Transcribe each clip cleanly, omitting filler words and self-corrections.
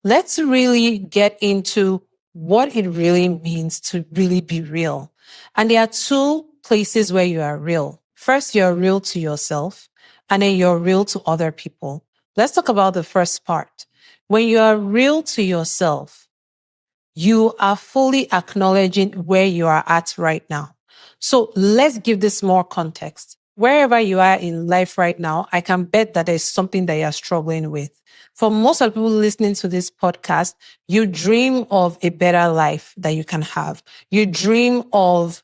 let's really get into what it really means to really be real. And there are two places where you are real. First, you're real to yourself, and then you're real to other people. Let's talk about the first part. When you are real to yourself, you are fully acknowledging where you are at right now. So let's give this more context. Wherever you are in life right now, I can bet that there's something that you're struggling with. For most of the people listening to this podcast, you dream of a better life that you can have. You dream of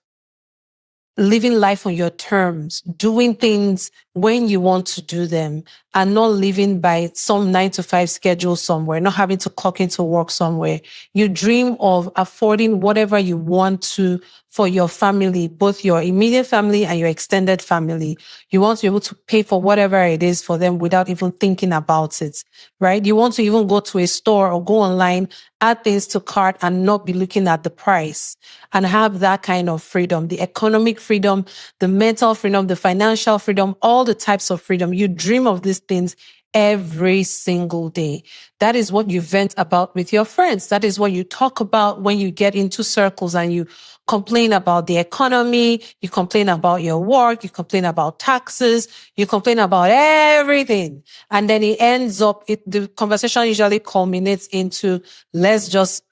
living life on your terms, doing things when you want to do them, and not living by some 9 to 5 schedule somewhere, not having to clock into work somewhere. You dream of affording whatever you want to for your family, both your immediate family and your extended family. You want to be able to pay for whatever it is for them without even thinking about it, right? You want to even go to a store or go online, add things to cart and not be looking at the price, and have that kind of freedom, the economic freedom, the mental freedom, the financial freedom, all the types of freedom. You dream of these things every single day. That is what you vent about with your friends. That is what you talk about when you get into circles and you complain about the economy, you complain about your work, you complain about taxes, you complain about everything. And then it ends up, the conversation usually culminates into, let's just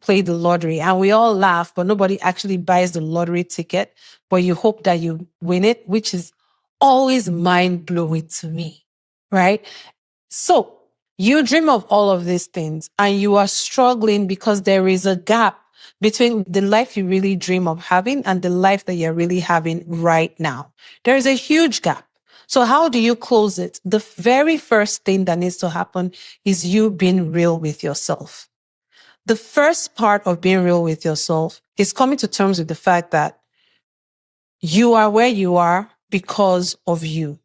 play the lottery. And we all laugh, but nobody actually buys the lottery ticket, but you hope that you win it, which is always mind blowing to me, right? So you dream of all of these things and you are struggling because there is a gap between the life you really dream of having and the life that you're really having right now. There is a huge gap. So how do you close it? The very first thing that needs to happen is you being real with yourself. The first part of being real with yourself is coming to terms with the fact that you are where you are because of you.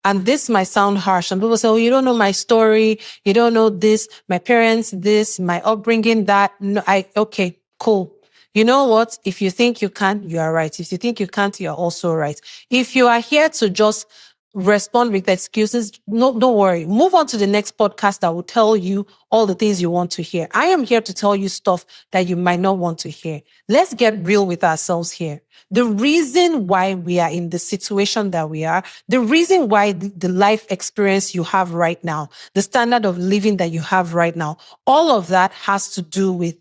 And this might sound harsh. And people say, oh, you don't know my story. You don't know this, my parents, this, my upbringing, that. No, okay, cool. You know what? If you think you can, you are right. If you think you can't, you're also right. If you are here to just respond with excuses, no, don't worry. Move on to the next podcast that will tell you all the things you want to hear. I am here to tell you stuff that you might not want to hear. Let's get real with ourselves here. The reason why we are in the situation that we are, the reason why the life experience you have right now, the standard of living that you have right now, all of that has to do with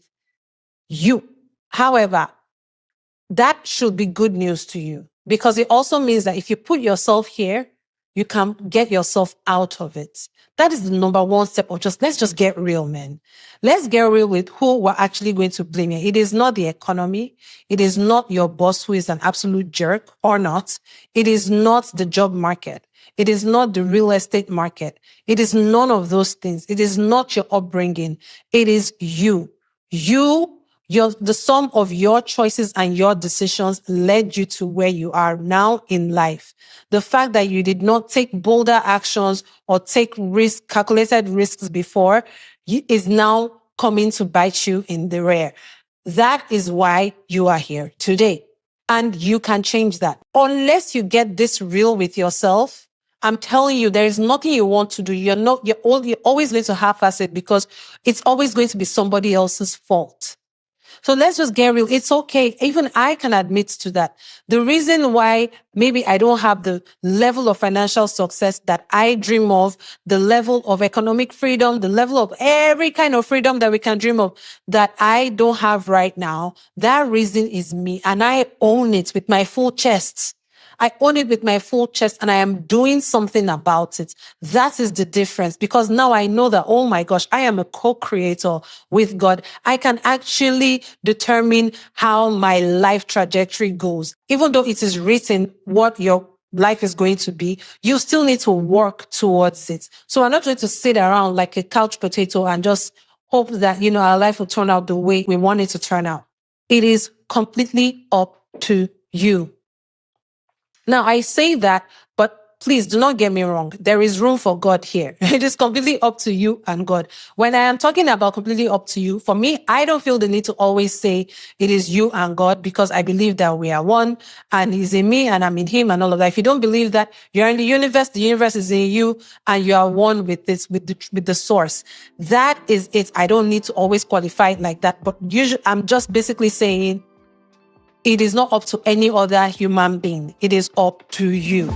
you. However, that should be good news to you because it also means that if you put yourself here, you can get yourself out of it. That is the number one step of let's just get real, man. Let's get real with who we're actually going to blame here. It is not the economy. It is not your boss who is an absolute jerk or not. It is not the job market. It is not the real estate market. It is none of those things. It is not your upbringing. It is you. The sum of your choices and your decisions led you to where you are now in life. The fact that you did not take bolder actions or take calculated risks before is now coming to bite you in the rear. That is why you are here today. And you can change that. Unless you get this real with yourself, I'm telling you, there is nothing you want to do. You're always going to half-ass it because it's always going to be somebody else's fault. So let's just get real. It's okay. Even I can admit to that. The reason why maybe I don't have the level of financial success that I dream of, the level of economic freedom, the level of every kind of freedom that we can dream of that I don't have right now, that reason is me. And I own it with my full chest. I own it with my full chest and I am doing something about it. That is the difference because now I know that, oh my gosh, I am a co-creator with God. I can actually determine how my life trajectory goes. Even though it is written what your life is going to be, you still need to work towards it. So I'm not going to sit around like a couch potato and just hope that, our life will turn out the way we want it to turn out. It is completely up to you. Now, I say that, but please do not get me wrong. There is room for God here. It is completely up to you and God. When I am talking about completely up to you, for me, I don't feel the need to always say it is you and God, because I believe that we are one and He's in me and I'm in Him and all of that. If you don't believe that, you're in the universe is in you, and you are one with this, with the source. That is it. I don't need to always qualify it like that. But usually I'm just basically saying it is not up to any other human being. It is up to you.